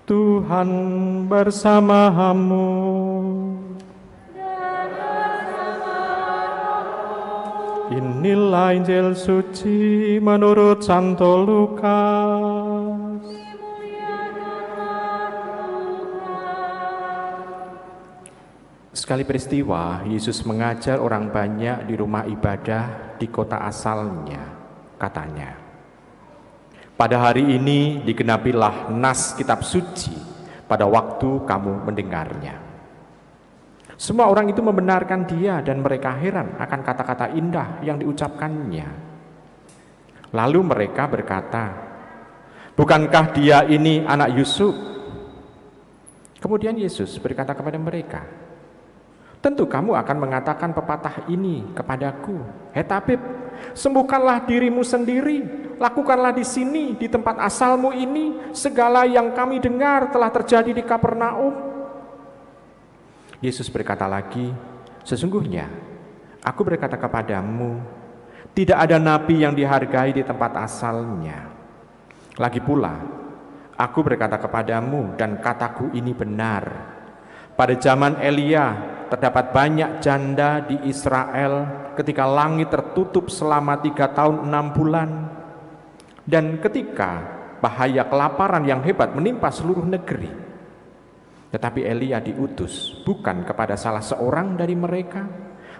Tuhan bersamamu. Inilah Injil suci menurut Santo Lukas. Sekali peristiwa, Yesus mengajar orang banyak di rumah ibadah di kota asalnya. Katanya, pada hari ini digenapilah nas kitab suci pada waktu kamu mendengarnya. Semua orang itu membenarkan dia dan mereka heran akan kata-kata indah yang diucapkannya. Lalu mereka berkata, bukankah dia ini anak Yusuf? Kemudian Yesus berkata kepada mereka, tentu kamu akan mengatakan pepatah ini kepadaku, hei tabib, sembuhkanlah dirimu sendiri, lakukanlah di sini, di tempat asalmu ini, segala yang kami dengar telah terjadi di Kapernaum. Yesus berkata lagi, sesungguhnya aku berkata kepadamu, tidak ada nabi yang dihargai di tempat asalnya. Lagi pula, aku berkata kepadamu dan kataku ini benar. Pada zaman Elia terdapat banyak janda di Israel ketika langit tertutup selama 3 tahun 6 bulan. Dan ketika bahaya kelaparan yang hebat menimpa seluruh negeri. Tetapi Elia diutus bukan kepada salah seorang dari mereka,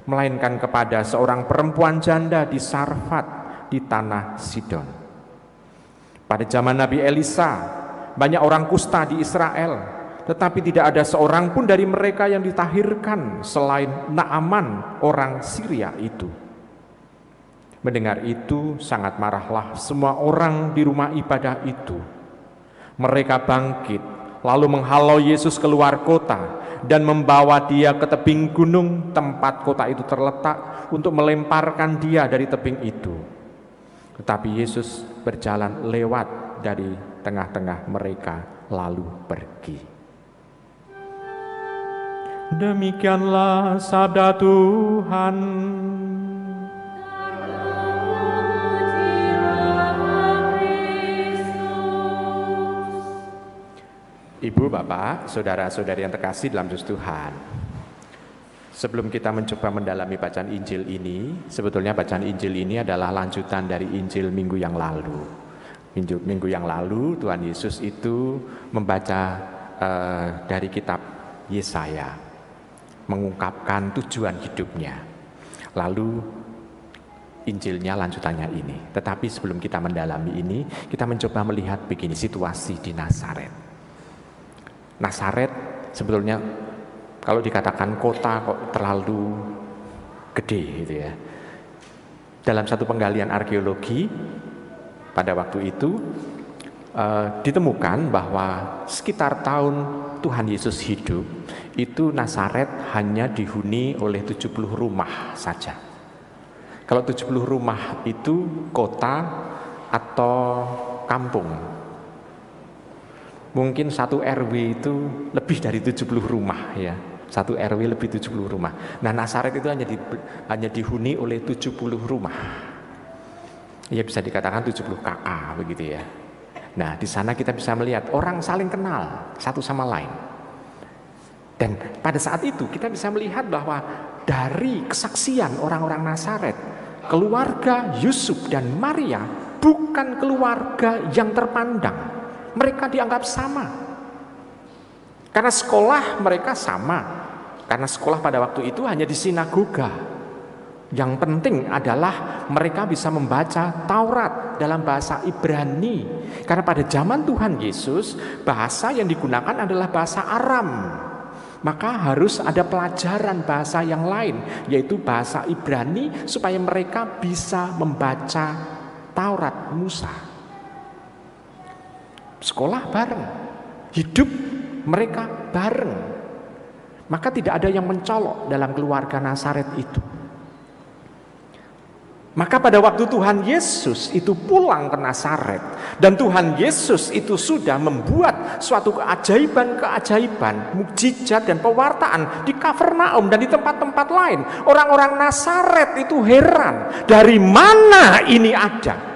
melainkan kepada seorang perempuan janda di Sarfat di tanah Sidon. Pada zaman Nabi Elisa, banyak orang kusta di Israel, tetapi tidak ada seorang pun dari mereka yang ditahirkan selain Naaman orang Syria itu. Mendengar itu sangat marahlah semua orang di rumah ibadah itu. Mereka bangkit lalu menghalau Yesus keluar kota dan membawa dia ke tebing gunung tempat kota itu terletak untuk melemparkan dia dari tebing itu. Tetapi Yesus berjalan lewat dari tengah-tengah mereka lalu pergi. Demikianlah sabda Tuhan. Ibu, Bapak, saudara-saudari yang terkasih dalam Tuhan. Sebelum kita mencoba mendalami bacaan Injil ini, sebetulnya bacaan Injil ini adalah lanjutan dari Injil minggu yang lalu. Minggu yang lalu Tuhan Yesus itu membaca dari kitab Yesaya, mengungkapkan tujuan hidupnya. Lalu Injilnya lanjutannya ini. Tetapi sebelum kita mendalami ini, kita mencoba melihat begini situasi di Nazaret. Nazaret sebetulnya kalau dikatakan kota kok terlalu gede gitu ya. Dalam satu penggalian arkeologi pada waktu itu ditemukan bahwa sekitar tahun Tuhan Yesus hidup itu Nazaret hanya dihuni oleh 70 rumah saja. Kalau 70 rumah itu kota atau kampung. Mungkin satu RW itu lebih dari 70 rumah ya. Satu RW lebih 70 rumah. Nah, Nazaret itu hanya dihuni oleh 70 rumah. Ya bisa dikatakan 70 kakak begitu ya. Nah, di sana kita bisa melihat orang saling kenal satu sama lain. Dan pada saat itu kita bisa melihat bahwa dari kesaksian orang-orang Nazaret, keluarga Yusuf dan Maria bukan keluarga yang terpandang. Mereka dianggap sama. Karena sekolah mereka sama. Karena sekolah pada waktu itu hanya di sinagoga. Yang penting adalah mereka bisa membaca Taurat dalam bahasa Ibrani. Karena pada zaman Tuhan Yesus, bahasa yang digunakan adalah bahasa Aram. Maka harus ada pelajaran bahasa yang lain, yaitu bahasa Ibrani, supaya mereka bisa membaca Taurat Musa. Sekolah bareng, hidup mereka bareng. Maka tidak ada yang mencolok dalam keluarga Nazaret itu. Maka pada waktu Tuhan Yesus itu pulang ke Nazaret dan Tuhan Yesus itu sudah membuat suatu keajaiban-keajaiban, mukjizat dan pewartaan di Kapernaum dan di tempat-tempat lain. Orang-orang Nazaret itu heran, dari mana ini ada?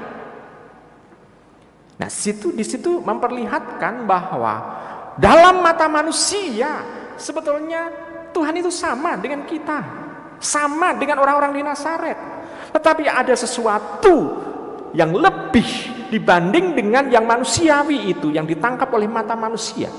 Nah, di situ memperlihatkan bahwa dalam mata manusia sebetulnya Tuhan itu sama dengan kita, sama dengan orang-orang di Nazaret. Tetapi ada sesuatu yang lebih dibanding dengan yang manusiawi itu, yang ditangkap oleh mata manusia.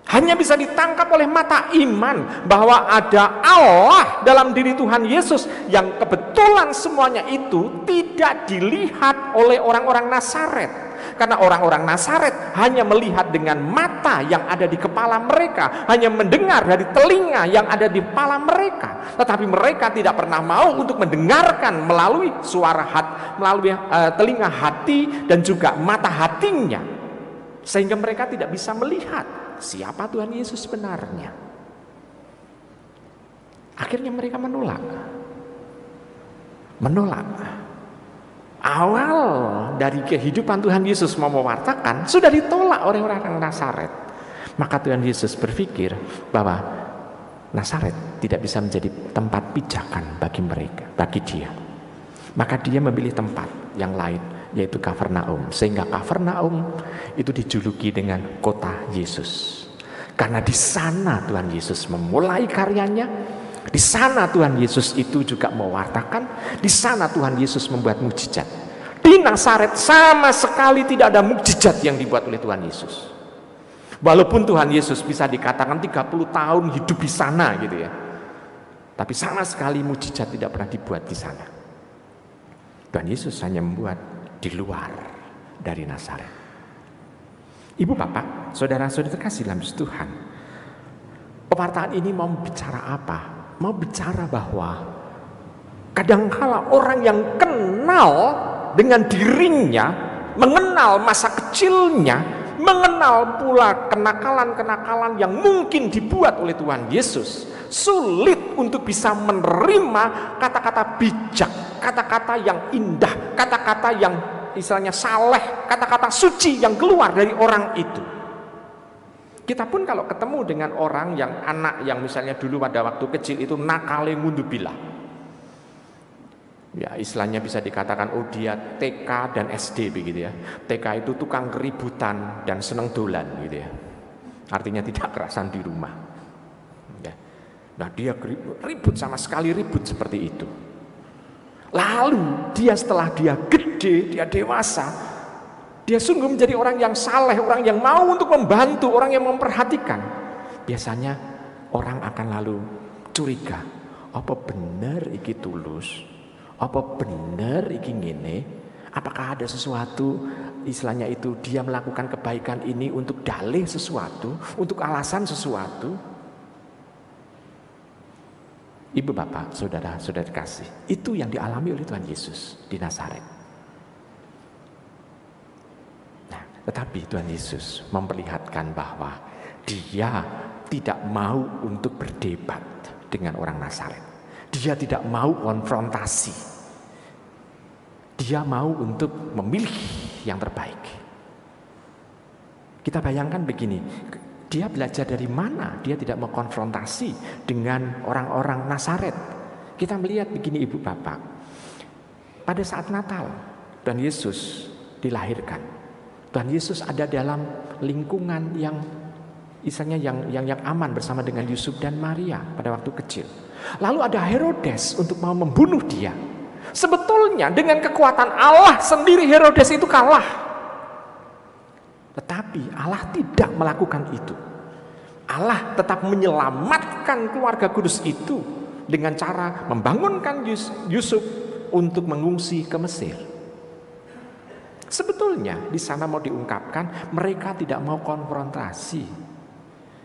Hanya bisa ditangkap oleh mata iman bahwa ada Allah dalam diri Tuhan Yesus yang kebetulan semuanya itu tidak dilihat oleh orang-orang Nazaret. Karena orang-orang Nazaret hanya melihat dengan mata yang ada di kepala mereka, hanya mendengar dari telinga yang ada di kepala mereka. Tetapi mereka tidak pernah mau untuk mendengarkan melalui melalui telinga hati dan juga mata hatinya. Sehingga mereka tidak bisa melihat siapa Tuhan Yesus sebenarnya. Akhirnya mereka menolak. Awal dari kehidupan Tuhan Yesus mau mewartakan sudah ditolak oleh orang-orang Nazaret. Maka Tuhan Yesus berpikir bahwa Nazaret tidak bisa menjadi tempat pijakan bagi mereka, bagi dia. Maka dia memilih tempat yang lain, yaitu Kafarnaum. Sehingga Kafarnaum itu dijuluki dengan kota Yesus. Karena di sana Tuhan Yesus memulai karyanya. Di sana Tuhan Yesus itu juga mewartakan, di sana Tuhan Yesus membuat mukjizat. Di Nazaret sama sekali tidak ada mukjizat yang dibuat oleh Tuhan Yesus. Walaupun Tuhan Yesus bisa dikatakan 30 tahun hidup di sana gitu ya. Tapi sama sekali mukjizat tidak pernah dibuat di sana. Tuhan Yesus hanya membuat di luar dari Nazaret. Ibu bapak, saudara-saudara terkasih dalam Tuhan, pewartaan ini mau bicara apa? Mau bicara bahwa kadangkala orang yang kenal dengan dirinya, mengenal masa kecilnya, mengenal pula kenakalan-kenakalan yang mungkin dibuat oleh Tuhan Yesus, sulit untuk bisa menerima kata-kata bijak, kata-kata yang indah, kata-kata yang istilahnya saleh, kata-kata suci yang keluar dari orang itu. Kita pun kalau ketemu dengan orang yang anak yang misalnya dulu pada waktu kecil itu nakale ngundubilah, ya istilahnya bisa dikatakan oh dia TK dan SD begitu ya. TK itu tukang keributan dan seneng dolan gitu ya. Artinya tidak kerasan di rumah. Ya. Nah dia ribut, sama sekali ribut seperti itu. Lalu dia setelah dia gede, dia dewasa, dia sungguh menjadi orang yang saleh, orang yang mau untuk membantu, orang yang memperhatikan. Biasanya orang akan lalu curiga, apa benar iki tulus? Apa benar iki ngene? Apakah ada sesuatu istilahnya itu dia melakukan kebaikan ini untuk dalih sesuatu, untuk alasan sesuatu? Ibu bapak, saudara-saudara kasih, itu yang dialami oleh Tuhan Yesus di Nazaret. Tetapi Tuhan Yesus memperlihatkan bahwa dia tidak mau untuk berdebat dengan orang Nazaret. Dia tidak mau konfrontasi. Dia mau untuk memilih yang terbaik. Kita bayangkan begini, dia belajar dari mana? Dia tidak mau konfrontasi dengan orang-orang Nazaret. Kita melihat begini ibu bapak. Pada saat Natal, Tuhan Yesus dilahirkan. Tuhan Yesus ada dalam lingkungan yang istilahnya yang aman bersama dengan Yusuf dan Maria pada waktu kecil. Lalu ada Herodes untuk mau membunuh dia. Sebetulnya dengan kekuatan Allah sendiri Herodes itu kalah. Tetapi Allah tidak melakukan itu. Allah tetap menyelamatkan keluarga kudus itu dengan cara membangunkan Yusuf untuk mengungsi ke Mesir. Sebetulnya di sana mau diungkapkan mereka tidak mau konfrontasi.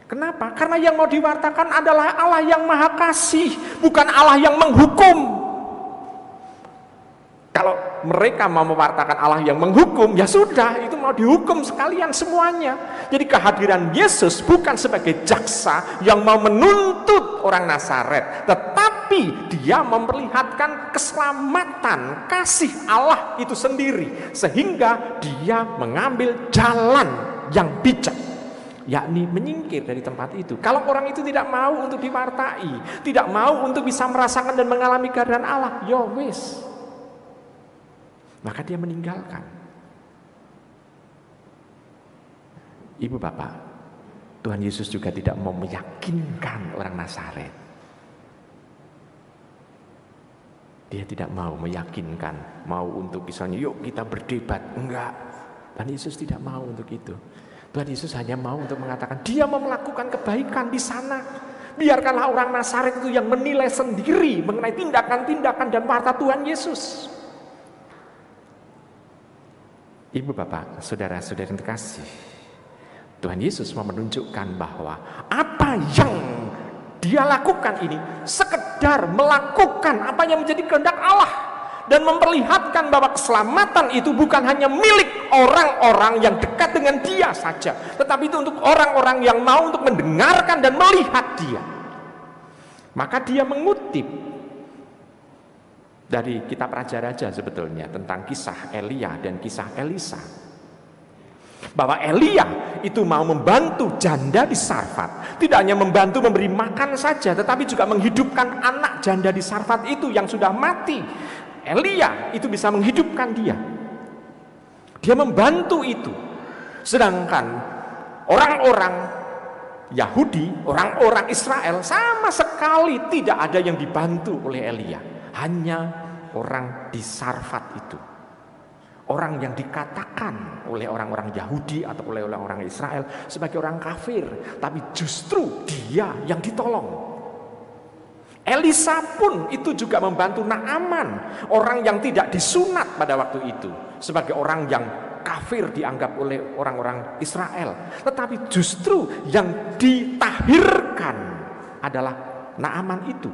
Kenapa? Karena yang mau diwartakan adalah Allah yang Maha Kasih, bukan Allah yang menghukum. Kalau mereka mau mewartakan Allah yang menghukum, ya sudah, itu mau dihukum sekalian semuanya. Jadi kehadiran Yesus bukan sebagai jaksa yang mau menuntut orang Nazaret, tetapi dia memperlihatkan keselamatan kasih Allah itu sendiri, sehingga dia mengambil jalan yang bijak, yakni menyingkir dari tempat itu. Kalau orang itu tidak mau untuk diwartai, tidak mau untuk bisa merasakan dan mengalami kehadiran Allah, ya wis, maka dia meninggalkan. Ibu bapak, Tuhan Yesus juga tidak mau meyakinkan orang Nazaret. Dia tidak mau meyakinkan, mau untuk misalnya yuk kita berdebat. Enggak, Tuhan Yesus tidak mau untuk itu. Tuhan Yesus hanya mau untuk mengatakan dia mau melakukan kebaikan di sana. Biarkanlah orang Nazaret itu yang menilai sendiri mengenai tindakan-tindakan dan warta Tuhan Yesus. Ibu bapak, saudara-saudara yang terkasih, Tuhan Yesus mau menunjukkan bahwa apa yang dia lakukan ini sekedar melakukan apa yang menjadi kehendak Allah dan memperlihatkan bahwa keselamatan itu bukan hanya milik orang-orang yang dekat dengan dia saja, tetapi itu untuk orang-orang yang mau untuk mendengarkan dan melihat dia. Maka dia mengutip dari kitab Raja-Raja sebetulnya tentang kisah Elia dan kisah Elisa, bahwa Elia itu mau membantu janda di Sarfat. Tidak hanya membantu memberi makan saja, tetapi juga menghidupkan anak janda di Sarfat itu yang sudah mati. Elia itu bisa menghidupkan dia. Dia membantu itu. Sedangkan orang-orang Yahudi, orang-orang Israel sama sekali tidak ada yang dibantu oleh Elia. Hanya orang di Sarfat itu, orang yang dikatakan oleh orang-orang Yahudi atau oleh orang-orang Israel sebagai orang kafir, tapi justru dia yang ditolong. Elisa pun itu juga membantu Naaman, orang yang tidak disunat pada waktu itu, sebagai orang yang kafir dianggap oleh orang-orang Israel, tetapi justru yang ditahirkan adalah Naaman itu.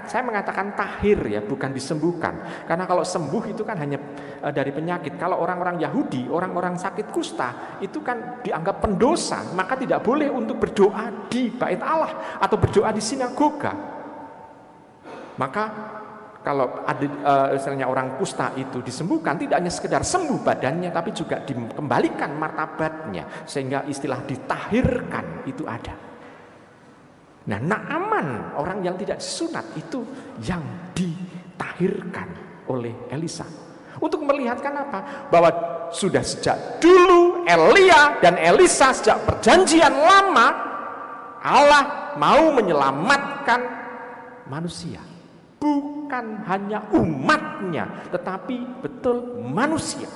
Saya mengatakan tahir ya, bukan disembuhkan. Karena kalau sembuh itu kan hanya dari penyakit. Kalau orang-orang Yahudi, orang-orang sakit kusta, itu kan dianggap pendosa, maka tidak boleh untuk berdoa di bait Allah atau berdoa di sinagoga. Maka kalau ada misalnya orang kusta itu disembuhkan, tidak hanya sekedar sembuh badannya, tapi juga dikembalikan martabatnya, sehingga istilah ditahirkan itu ada. Nah, Naaman, orang yang tidak disunat itu yang ditahirkan oleh Elisa. Untuk melihatkan apa? Bahwa sudah sejak dulu Elia dan Elisa sejak perjanjian lama, Allah mau menyelamatkan manusia. Bukan hanya umatnya, tetapi betul manusia.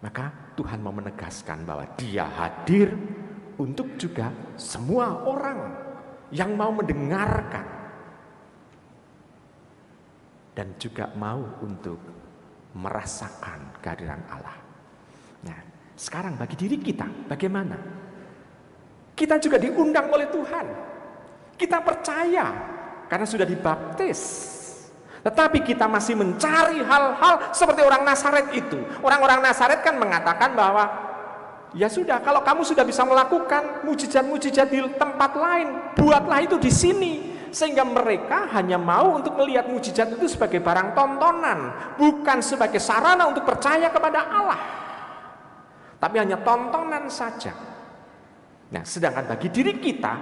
Maka Tuhan mau menegaskan bahwa dia hadir untuk juga semua orang yang mau mendengarkan dan juga mau untuk merasakan kehadiran Allah. Nah, sekarang bagi diri kita bagaimana? Kita juga diundang oleh Tuhan. Kita percaya karena sudah dibaptis. Tetapi kita masih mencari hal-hal seperti orang Nazaret itu. Orang-orang Nazaret kan mengatakan bahwa ya sudah, kalau kamu sudah bisa melakukan mujizat-mujizat di tempat lain, buatlah itu di sini. Sehingga mereka hanya mau untuk melihat mujizat itu sebagai barang tontonan, bukan sebagai sarana untuk percaya kepada Allah, tapi hanya tontonan saja. Nah, sedangkan bagi diri kita,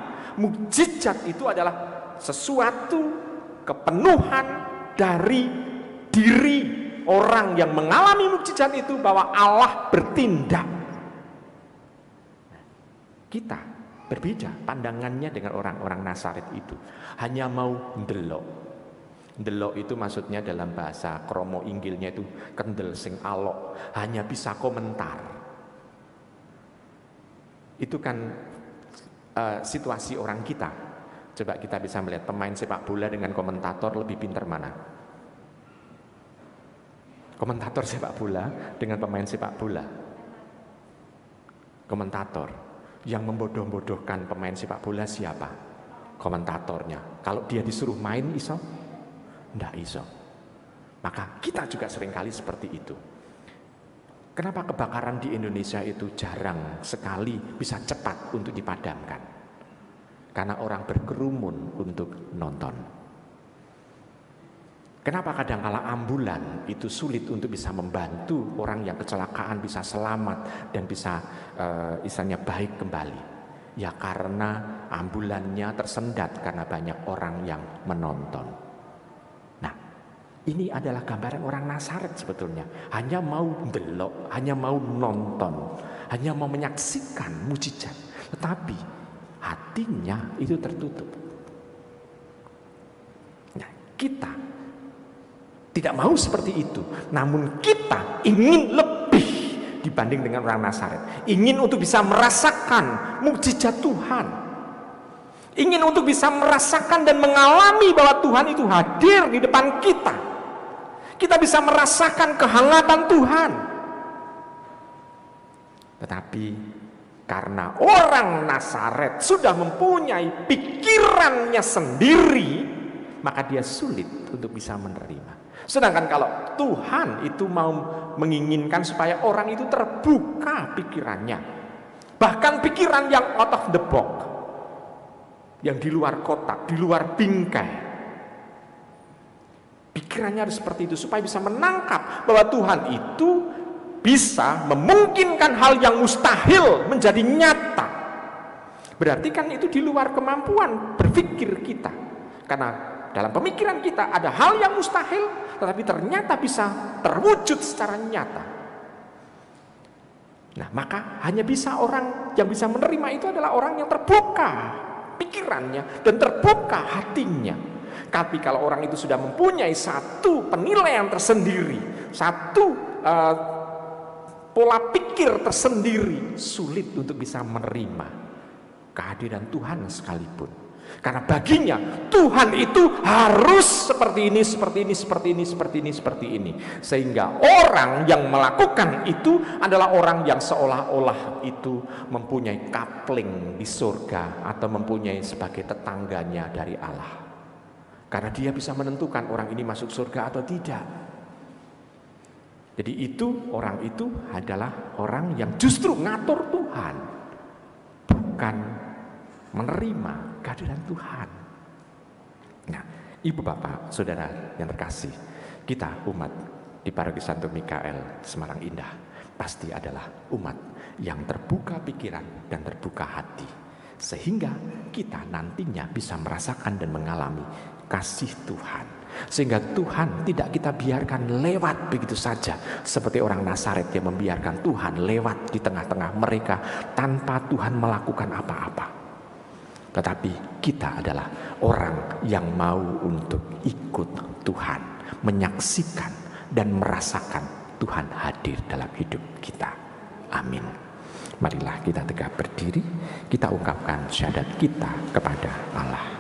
mujizat itu adalah sesuatu kepenuhan dari diri orang yang mengalami mujizat itu, bahwa Allah bertindak. Kita berbeda pandangannya dengan orang-orang Nazaret itu. Hanya mau ndelok. Ndelok itu maksudnya dalam bahasa kromo inggilnya itu kendel sing alok. Hanya bisa komentar. Itu kan situasi orang kita. Coba kita bisa melihat pemain sepak bola dengan komentator, lebih pintar mana? Komentator sepak bola dengan pemain sepak bola. Komentator. Yang membodoh-bodohkan pemain sepak bola siapa? Komentatornya. Kalau dia disuruh main iso? Nggak iso. Maka kita juga seringkali seperti itu. Kenapa kebakaran di Indonesia itu jarang sekali bisa cepat untuk dipadamkan? Karena orang berkerumun untuk nonton. Kenapa kadang-kala ambulan itu sulit untuk bisa membantu orang yang kecelakaan bisa selamat dan bisa istilahnya baik kembali? Ya karena ambulannya tersendat karena banyak orang yang menonton. Nah, ini adalah gambaran orang Nazaret sebetulnya. Hanya mau ndelok, hanya mau nonton, hanya mau menyaksikan mujizat, tetapi hatinya itu tertutup. Nah, kita tidak mau seperti itu, namun kita ingin lebih dibanding dengan orang Nazaret. Ingin untuk bisa merasakan mukjizat Tuhan, ingin untuk bisa merasakan dan mengalami bahwa Tuhan itu hadir di depan kita. Kita bisa merasakan kehangatan Tuhan. Tetapi karena orang Nazaret sudah mempunyai pikirannya sendiri, maka dia sulit untuk bisa menerima. Sedangkan kalau Tuhan itu mau menginginkan supaya orang itu terbuka pikirannya, bahkan pikiran yang out of the box, yang di luar kotak, di luar bingkai, pikirannya harus seperti itu supaya bisa menangkap bahwa Tuhan itu bisa memungkinkan hal yang mustahil menjadi nyata. Berarti kan itu di luar kemampuan berpikir kita, karena dalam pemikiran kita ada hal yang mustahil, tetapi ternyata bisa terwujud secara nyata. Nah, maka hanya bisa orang yang bisa menerima itu adalah orang yang terbuka pikirannya dan terbuka hatinya. Tapi kalau orang itu sudah mempunyai satu penilaian tersendiri, satu pola pikir tersendiri, sulit untuk bisa menerima kehadiran Tuhan sekalipun. Karena baginya Tuhan itu harus seperti ini, seperti ini, seperti ini, seperti ini, seperti ini. Sehingga orang yang melakukan itu adalah orang yang seolah-olah itu mempunyai coupling di surga atau mempunyai sebagai tetangganya dari Allah. Karena dia bisa menentukan orang ini masuk surga atau tidak. Jadi orang itu adalah orang yang justru ngatur Tuhan, bukan menerima kehadiran Tuhan. Nah, Ibu Bapak, Saudara yang terkasih, kita umat di Paroki Santo Mikael Semarang Indah pasti adalah umat yang terbuka pikiran dan terbuka hati, sehingga kita nantinya bisa merasakan dan mengalami kasih Tuhan, sehingga Tuhan tidak kita biarkan lewat begitu saja seperti orang Nazaret yang membiarkan Tuhan lewat di tengah-tengah mereka tanpa Tuhan melakukan apa-apa. Tetapi kita adalah orang yang mau untuk ikut Tuhan, menyaksikan dan merasakan Tuhan hadir dalam hidup kita. Amin. Marilah kita tegak berdiri, kita ungkapkan syahadat kita kepada Allah.